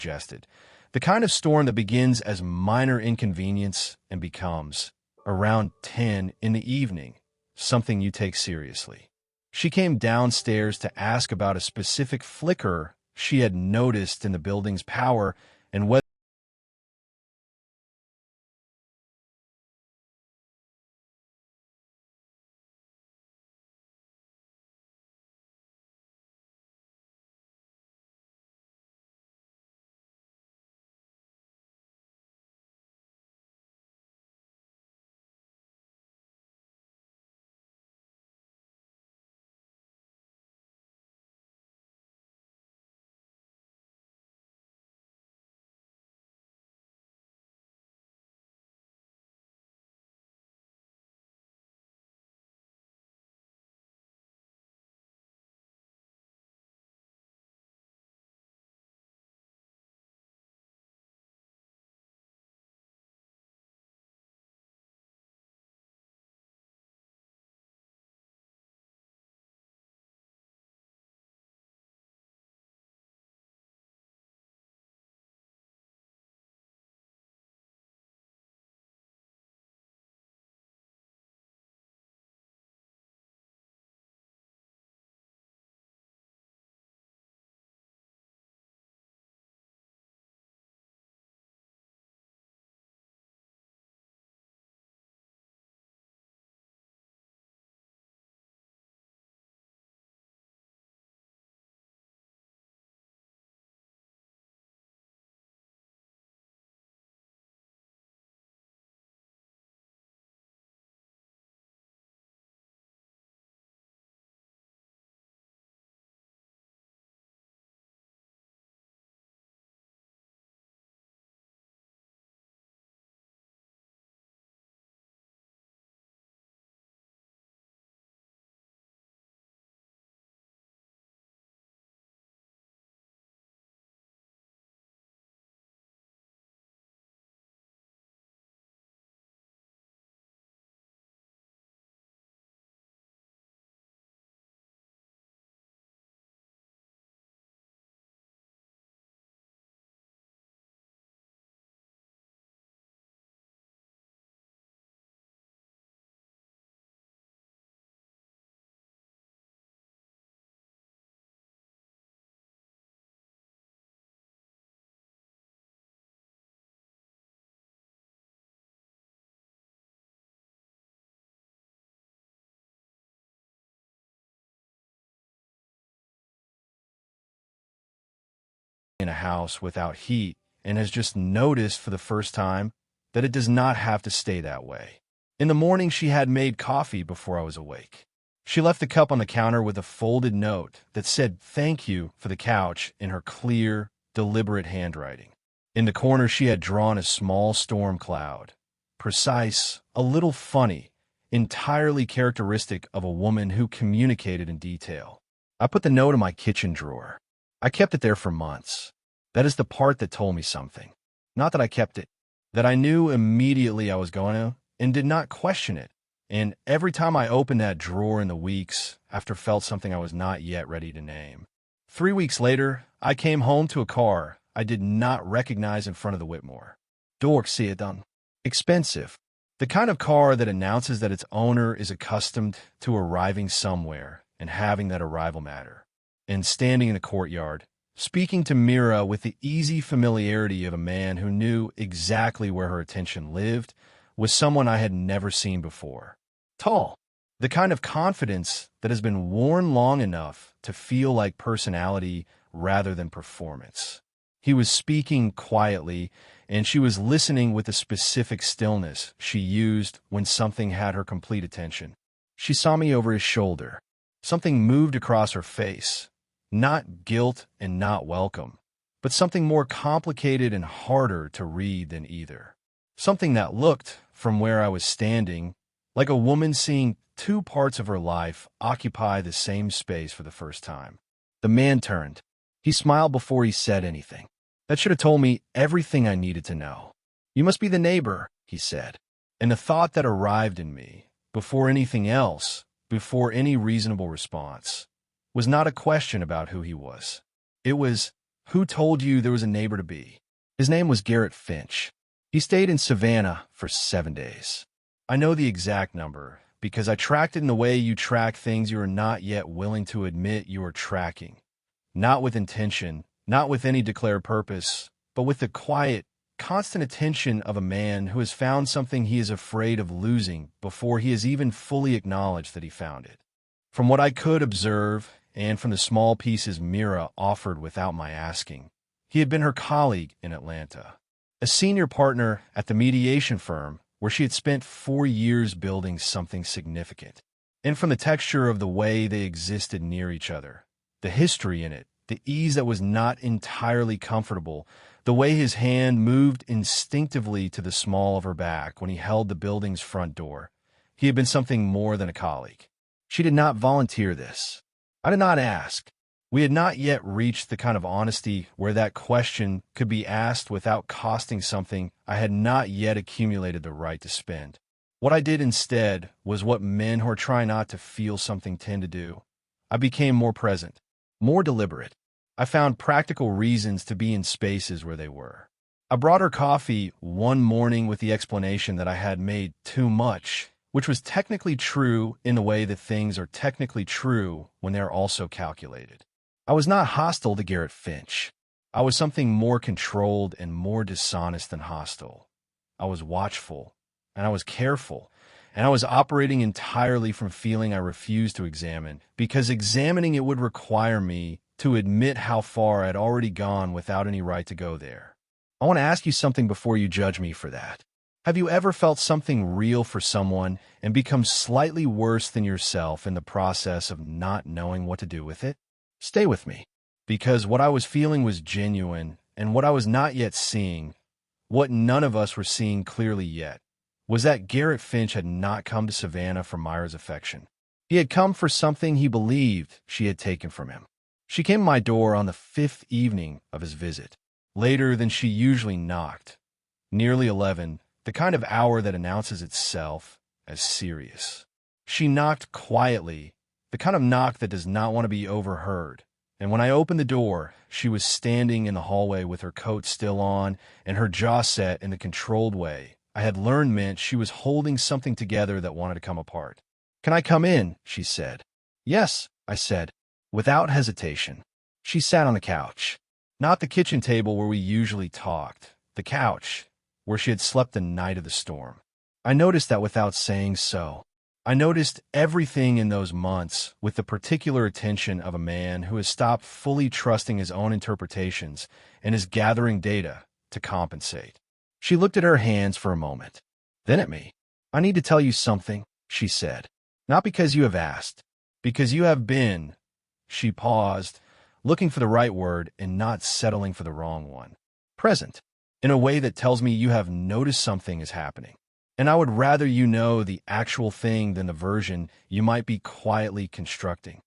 suggested. The kind of storm that begins as minor inconvenience and becomes, around 10 in the evening, something you take seriously. She came downstairs to ask about a specific flicker she had noticed in the building's power and whether in a house without heat and has just noticed for the first time that it does not have to stay that way. In the morning, she had made coffee before I was awake. She left the cup on the counter with a folded note that said thank you for the couch in her clear, deliberate handwriting. In the corner, she had drawn a small storm cloud, precise, a little funny, entirely characteristic of a woman who communicated in detail. I put the note in my kitchen drawer. I kept it there for months. That is the part that told me something. Not that I kept it, that I knew immediately I was going to, and did not question it. And every time I opened that drawer in the weeks after felt something I was not yet ready to name. 3 weeks later, I came home to a car I did not recognize in front of the Whitmore. Dork see it done. Expensive. The kind of car that announces that its owner is accustomed to arriving somewhere and having that arrival matter. And standing in a courtyard, speaking to Mira with the easy familiarity of a man who knew exactly where her attention lived, was someone I had never seen before. Tall. The kind of confidence that has been worn long enough to feel like personality rather than performance. He was speaking quietly, and she was listening with a specific stillness she used when something had her complete attention. She saw me over his shoulder. Something moved across her face. Not guilt and not welcome, but something more complicated and harder to read than either. Something that looked, from where I was standing, like a woman seeing two parts of her life occupy the same space for the first time. The man turned. He smiled before he said anything. That should have told me everything I needed to know. You must be the neighbor, he said. And the thought that arrived in me, before anything else, before any reasonable response, was not a question about who he was. It was, Who told you there was a neighbor to be? His name was Garrett Finch. He stayed in Savannah for 7 days. I know the exact number because I tracked it in the way you track things you are not yet willing to admit you are tracking. Not with intention, not with any declared purpose, but with the quiet, constant attention of a man who has found something he is afraid of losing before he has even fully acknowledged that he found it. From what I could observe, and from the small pieces Mira offered without my asking, he had been her colleague in Atlanta, a senior partner at the mediation firm where she had spent 4 years building something significant. And from the texture of the way they existed near each other, the history in it, the ease that was not entirely comfortable, the way his hand moved instinctively to the small of her back when he held the building's front door, he had been something more than a colleague. She did not volunteer this. I did not ask. We had not yet reached the kind of honesty where that question could be asked without costing something I had not yet accumulated the right to spend. What I did instead was what men who are trying not to feel something tend to do. I became more present, more deliberate. I found practical reasons to be in spaces where they were. I brought her coffee one morning with the explanation that I had made too much, which was technically true in the way that things are technically true when they are also calculated. I was not hostile to Garrett Finch. I was something more controlled and more dishonest than hostile. I was watchful, and I was careful, and I was operating entirely from feeling I refused to examine, because examining it would require me to admit how far I had already gone without any right to go there. I want to ask you something before you judge me for that. Have you ever felt something real for someone and become slightly worse than yourself in the process of not knowing what to do with it? Stay with me, because what I was feeling was genuine, and what I was not yet seeing, what none of us were seeing clearly yet, was that Garrett Finch had not come to Savannah for Myra's affection. He had come for something he believed she had taken from him. She came to my door on the 5th evening of his visit, later than she usually knocked, nearly 11, the kind of hour that announces itself as serious. She knocked quietly, the kind of knock that does not want to be overheard. And when I opened the door, she was standing in the hallway with her coat still on and her jaw set in the controlled way I had learned meant she was holding something together that wanted to come apart. "Can I come in?" she said. "Yes," I said, without hesitation. She sat on the couch. Not the kitchen table where we usually talked. The couch, where she had slept the night of the storm. I noticed that without saying so. I noticed everything in those months with the particular attention of a man who has stopped fully trusting his own interpretations and is gathering data to compensate. She looked at her hands for a moment, then at me. "I need to tell you something," she said. "Not because you have asked, because you have been." She paused, looking for the right word and not settling for the wrong one. "Present, in a way that tells me you have noticed something is happening. And I would rather you know the actual thing than the version you might be quietly constructing."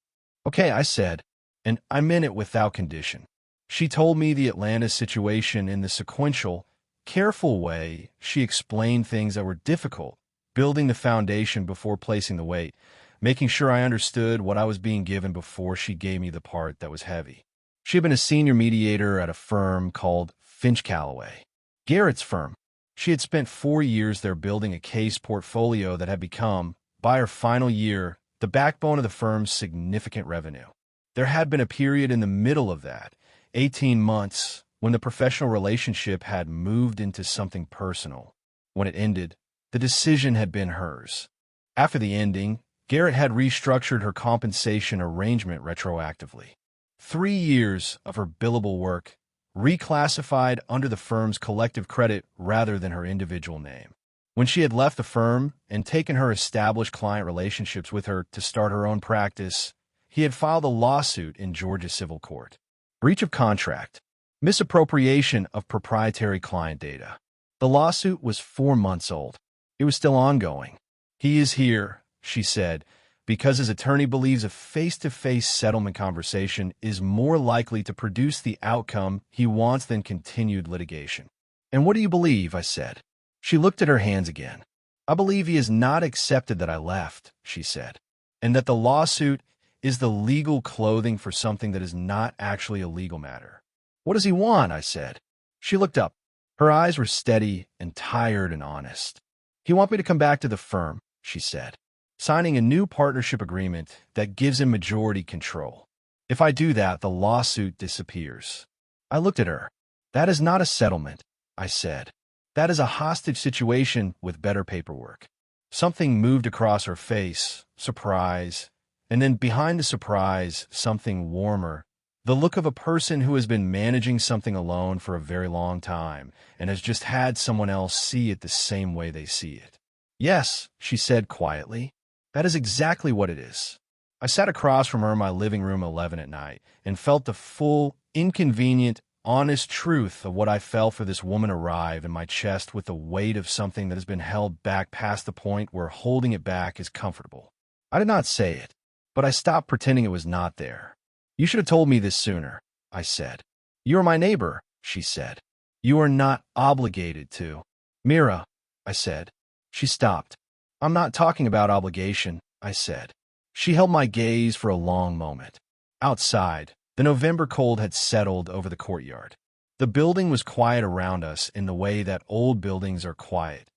"Okay," I said, and I meant it without condition. She told me the Atlanta situation in the sequential, careful way she explained things that were difficult, building the foundation before placing the weight, making sure I understood what I was being given before she gave me the part that was heavy. She had been a senior mediator at a firm called Finch Calloway, Garrett's firm. She had spent 4 years there building a case portfolio that had become, by her final year, the backbone of the firm's significant revenue. There had been a period in the middle of that, 18 months, when the professional relationship had moved into something personal. When it ended, the decision had been hers. After the ending, Garrett had restructured her compensation arrangement retroactively. 3 years of her billable work, reclassified under the firm's collective credit rather than her individual name. When she had left the firm and taken her established client relationships with her to start her own practice, he had filed a lawsuit in Georgia civil court. Breach of contract, misappropriation of proprietary client data. The lawsuit was 4 months old. It was still ongoing. "He is here," she said, "because his attorney believes a face-to-face settlement conversation is more likely to produce the outcome he wants than continued litigation." "And what do you believe?" I said. She looked at her hands again. "I believe he has not accepted that I left," she said, "and that the lawsuit is the legal clothing for something that is not actually a legal matter. What does he want? I said. She looked up. Her eyes were steady and tired and honest. He wants me to come back to the firm, she said, signing a new partnership agreement that gives him majority control. If I do that, the lawsuit disappears. I looked at her. That is not a settlement, I said. That is a hostage situation with better paperwork. Something moved across her face, surprise, and then behind the surprise, something warmer, the look of a person who has been managing something alone for a very long time and has just had someone else see it the same way they see it. Yes, she said quietly. That is exactly what it is. I sat across from her in my living room at 11 at night and felt the full, inconvenient, honest truth of what I felt for this woman arrive in my chest with the weight of something that has been held back past the point where holding it back is comfortable. I did not say it, but I stopped pretending it was not there. You should have told me this sooner, I said. You are my neighbor, she said. You are not obligated to. Mira, I said. She stopped. I'm not talking about obligation, I said. She held my gaze for a long moment. Outside, the November cold had settled over the courtyard. The building was quiet around us in the way that old buildings are quiet.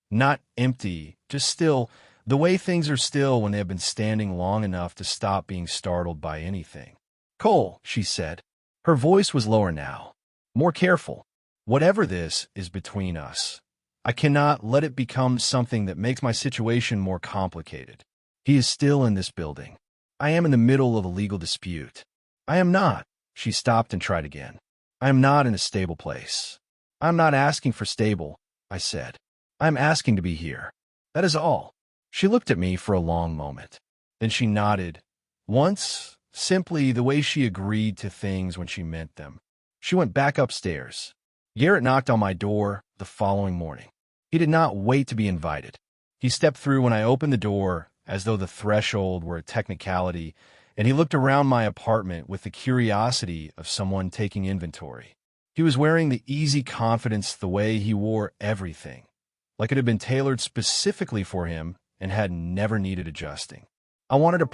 Not empty, just still, the way things are still when they have been standing long enough to stop being startled by anything. Cole, she said. Her voice was lower now, more careful. Whatever this is between us, I cannot let it become something that makes my situation more complicated. He is still in this building. I am in the middle of a legal dispute. I am not. She stopped and tried again. I am not in a stable place. I am not asking for stable, I said. I am asking to be here. That is all. She looked at me for a long moment. Then she nodded. Once, simply the way she agreed to things when she meant them. She went back upstairs. Garrett knocked on my door the following morning. He did not wait to be invited. He stepped through when I opened the door, as though the threshold were a technicality, and he looked around my apartment with the curiosity of someone taking inventory. He was wearing the easy confidence the way he wore everything, like it had been tailored specifically for him and had never needed adjusting. I wanted to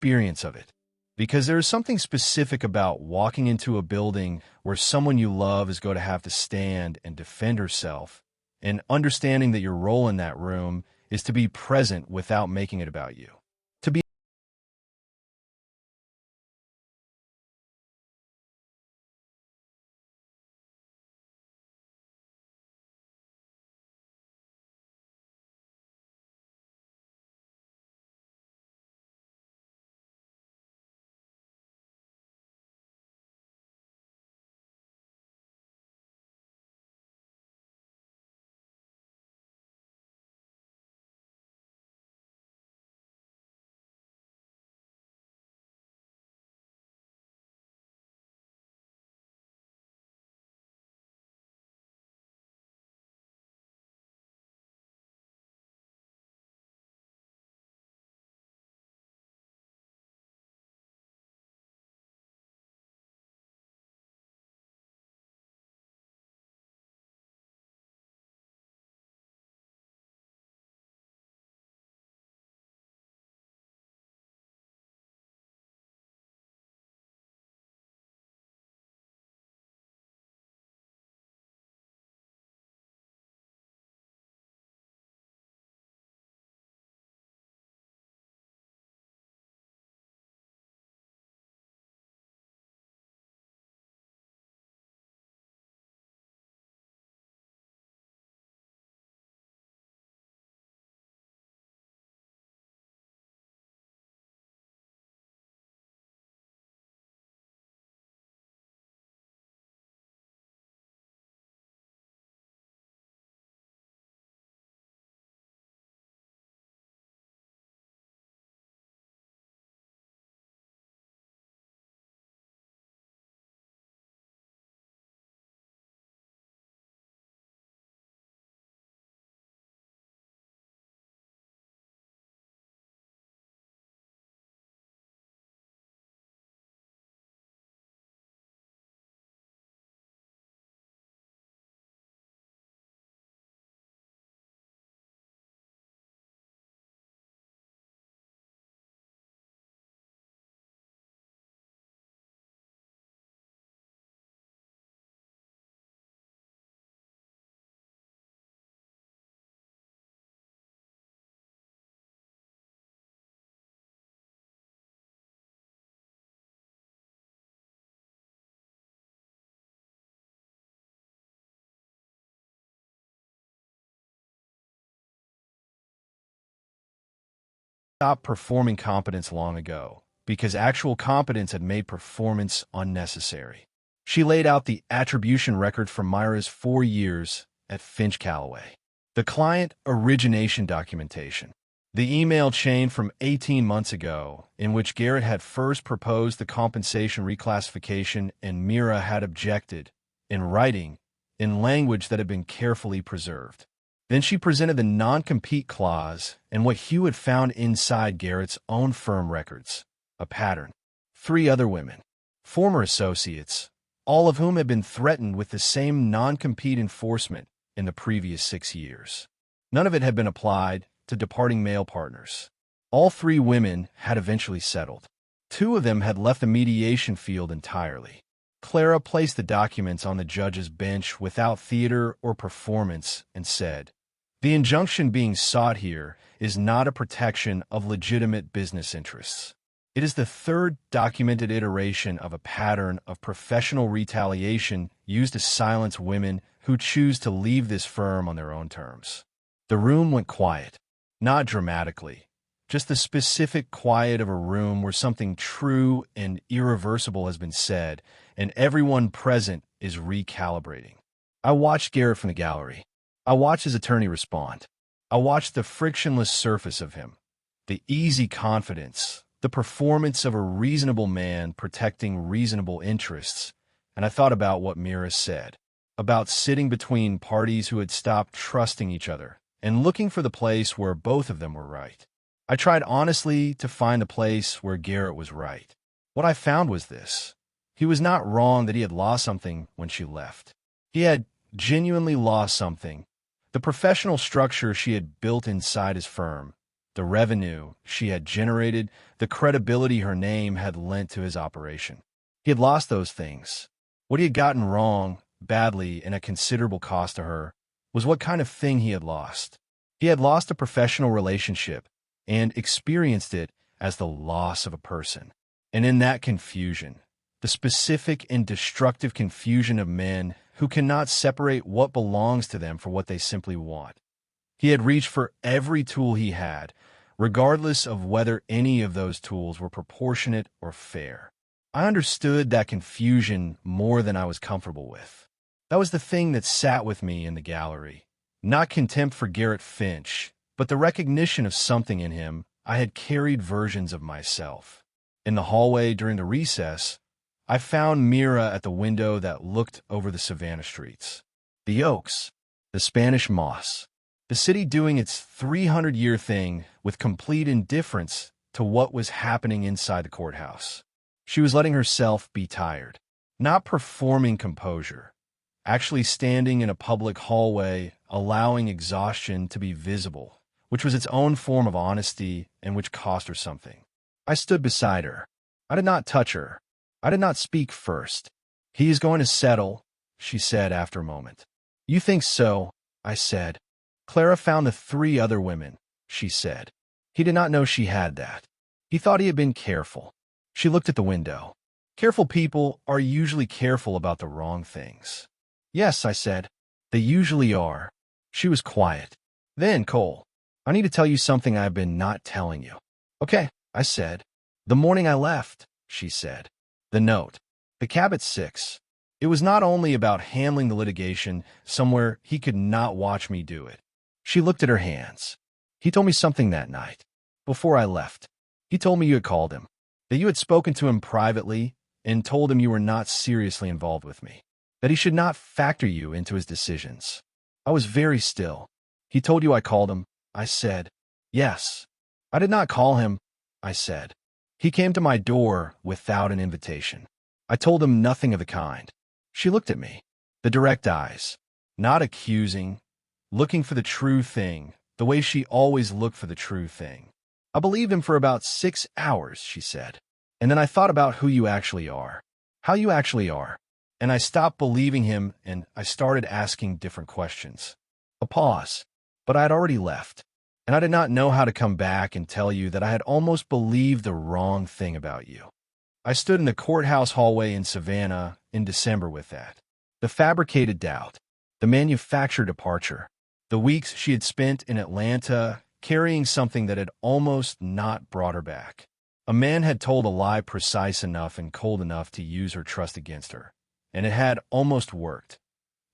experience of it. Because there is something specific about walking into a building where someone you love is going to have to stand and defend herself, and understanding that your role in that room is to be present without making it about you. To be stopped performing competence long ago, because actual competence had made performance unnecessary. She laid out the attribution record for Myra's 4 years at Finch Calloway. The client origination documentation. The email chain from 18 months ago, in which Garrett had first proposed the compensation reclassification and Myra had objected, in writing, in language that had been carefully preserved. Then she presented the non-compete clause and what Hugh had found inside Garrett's own firm records, a pattern. 3 other women, former associates, all of whom had been threatened with the same non-compete enforcement in the previous 6 years. None of it had been applied to departing male partners. All 3 women had eventually settled. 2 of them had left the mediation field entirely. Clara placed the documents on the judge's bench without theater or performance and said, "The injunction being sought here is not a protection of legitimate business interests. It is the 3rd documented iteration of a pattern of professional retaliation used to silence women who choose to leave this firm on their own terms." The room went quiet, not dramatically, just the specific quiet of a room where something true and irreversible has been said, and everyone present is recalibrating. I watched Garrett from the gallery. I watched his attorney respond. I watched the frictionless surface of him, the easy confidence, the performance of a reasonable man protecting reasonable interests, and I thought about what Myra said, about sitting between parties who had stopped trusting each other and looking for the place where both of them were right. I tried honestly to find the place where Garrett was right. What I found was this. He was not wrong that he had lost something when she left. He had genuinely lost something. The professional structure she had built inside his firm, the revenue she had generated, the credibility her name had lent to his operation. He had lost those things. What he had gotten wrong, badly, and at considerable cost to her, was what kind of thing he had lost. He had lost a professional relationship and experienced it as the loss of a person. And in that confusion, the specific and destructive confusion of men who cannot separate what belongs to them for what they simply want, he had reached for every tool he had, regardless of whether any of those tools were proportionate or fair. I understood that confusion more than I was comfortable with. That was the thing that sat with me in the gallery. Not contempt for Garrett Finch, but the recognition of something in him I had carried versions of myself. In the hallway during the recess, I found Mira at the window that looked over the Savannah streets. The oaks, the Spanish moss, the city doing its 300-year thing with complete indifference to what was happening inside the courthouse. She was letting herself be tired, not performing composure, actually standing in a public hallway, allowing exhaustion to be visible, which was its own form of honesty and which cost her something. I stood beside her. I did not touch her. I did not speak first. "He is going to settle," she said after a moment. "You think so?" I said. "Clara found the 3 other women," she said. He did not know she had that. He thought he had been careful. She looked at the window. Careful people are usually careful about the wrong things. "Yes," I said. "They usually are." She was quiet. "Then, Cole, I need to tell you something I've been not telling you." "Okay," I said. "The morning I left," she said. "The note. The cab at 6. It was not only about handling the litigation somewhere he could not watch me do it." She looked at her hands. "He told me something that night, before I left. He told me you had called him, that you had spoken to him privately and told him you were not seriously involved with me, that he should not factor you into his decisions." I was very still. "He told you I called him?" I said. "Yes." "I did not call him," I said. "He came to my door without an invitation. I told him nothing of the kind." She looked at me, the direct eyes, not accusing, looking for the true thing, the way she always looked for the true thing. "I believed him for about 6 hours," she said. "And then I thought about who you actually are, how you actually are. And I stopped believing him and I started asking different questions." A pause. "But I had already left, and I did not know how to come back and tell you that I had almost believed the wrong thing about you." I stood in the courthouse hallway in Savannah in December with that. The fabricated doubt, the manufactured departure, the weeks she had spent in Atlanta carrying something that had almost not brought her back. A man had told a lie precise enough and cold enough to use her trust against her, and it had almost worked.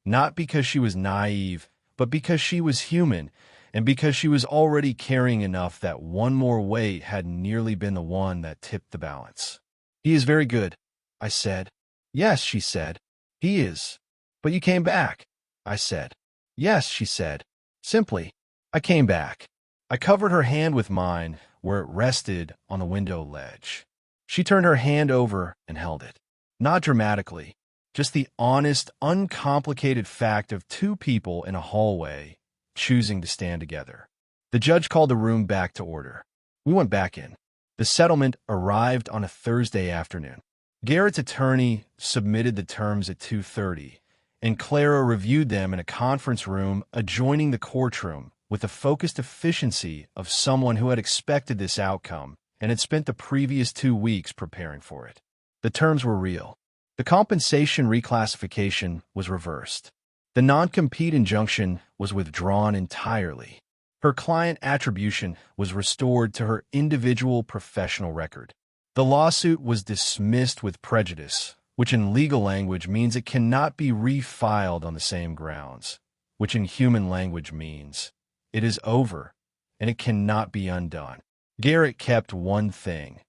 Not because she was naive, but because she was human, and because she was already carrying enough that one more weight had nearly been the one that tipped the balance. "He is very good," I said. "Yes," she said. "He is." "But you came back," I said. "Yes," she said. Simply, "I came back." I covered her hand with mine where it rested on the window ledge. She turned her hand over and held it. Not dramatically, just the honest, uncomplicated fact of 2 people in a hallway choosing to stand together. The judge called the room back to order. We went back in. The settlement arrived on a Thursday afternoon. Garrett's attorney submitted the terms at 2:30, and Clara reviewed them in a conference room adjoining the courtroom with the focused efficiency of someone who had expected this outcome and had spent the previous 2 weeks preparing for it. The terms were real. The compensation reclassification was reversed. The non-compete injunction was withdrawn entirely. Her client attribution was restored to her individual professional record. The lawsuit was dismissed with prejudice, which in legal language means it cannot be refiled on the same grounds, which in human language means it is over and it cannot be undone. Garrett kept one thing: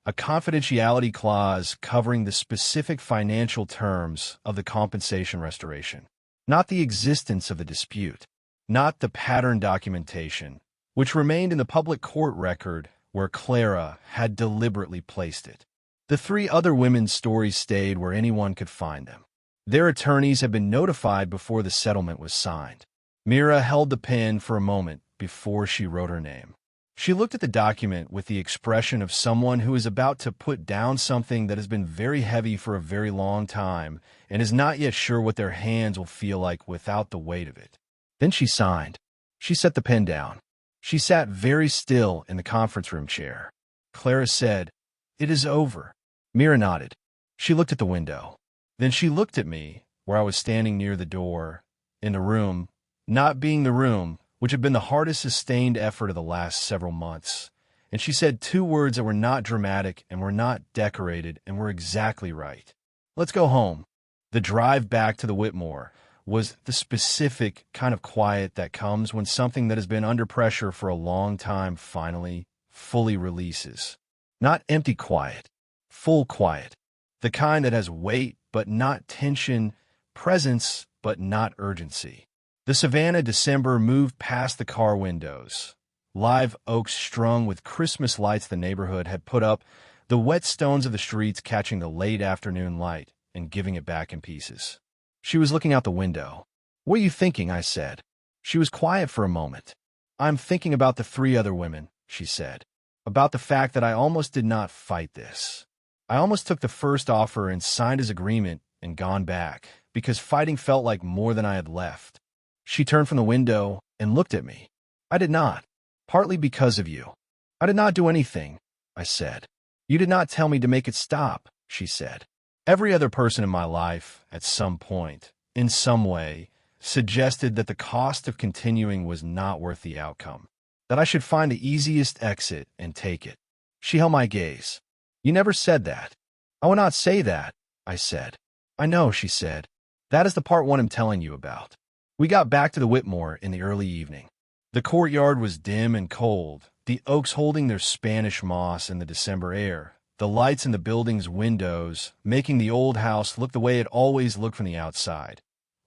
a confidentiality clause covering the specific financial terms of the compensation restoration, not the existence of the dispute, not the pattern documentation, which remained in the public court record where Clara had deliberately placed it. The 3 other women's stories stayed where anyone could find them. Their attorneys had been notified before the settlement was signed. Mira held the pen for a moment before she wrote her name. She looked at the document with the expression of someone who is about to put down something that has been very heavy for a very long time and is not yet sure what their hands will feel like without the weight of it. Then she signed. She set the pen down. She sat very still in the conference room chair. Clara said, "It is over." Mira nodded. She looked at the window. Then she looked at me, where I was standing near the door, in the room, not being the room, which had been the hardest sustained effort of the last several months. And she said two words that were not dramatic and were not decorated and were exactly right. "Let's go home." The drive back to the Whitmore was the specific kind of quiet that comes when something that has been under pressure for a long time finally, fully releases. Not empty quiet, full quiet. The kind that has weight but not tension, presence but not urgency. The Savannah December moved past the car windows. Live oaks strung with Christmas lights the neighborhood had put up, the wet stones of the streets catching the late afternoon light and giving it back in pieces. She was looking out the window. "What are you thinking?" I said. She was quiet for a moment. "I'm thinking about the three other women," she said. "About the fact that I almost did not fight this. I almost took the first offer and signed his agreement and gone back, because fighting felt like more than I had left." She turned from the window and looked at me. "I did not. Partly because of you." "I did not do anything," I said. "You did not tell me to make it stop," she said. Every other person in my life, at some point, in some way, suggested that the cost of continuing was not worth the outcome, that I should find the easiest exit and take it. She held my gaze. "You never said that." "I will not say that," I said. "I know," she said. "That is the part one I'm telling you about." We got back to the Whitmore in the early evening. The courtyard was dim and cold, the oaks holding their Spanish moss in the December air, the lights in the building's windows making the old house look the way it always looked from the outside.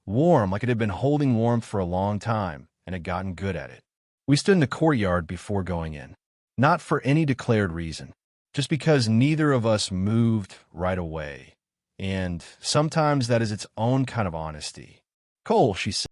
Warm, like it had been holding warmth for a long time and had gotten good at it. We stood in the courtyard before going in, not for any declared reason, just because neither of us moved right away. And sometimes that is its own kind of honesty. "Cole," she said.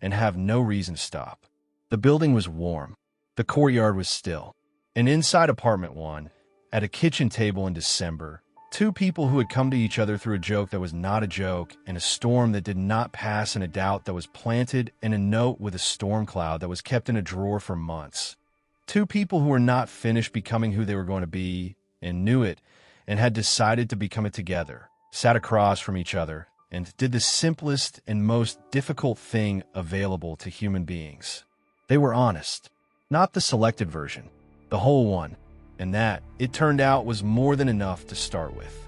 and have no reason to stop. The building was warm. The courtyard was still. And inside apartment 1, at a kitchen table in December, two people who had come to each other through a joke that was not a joke, and a storm that did not pass, and a doubt that was planted, and a note with a storm cloud that was kept in a drawer for months. Two people who were not finished becoming who they were going to be, and knew it, and had decided to become it together, sat across from each other, and did the simplest and most difficult thing available to human beings. They were honest, not the selected version, the whole one, and that, it turned out, was more than enough to start with.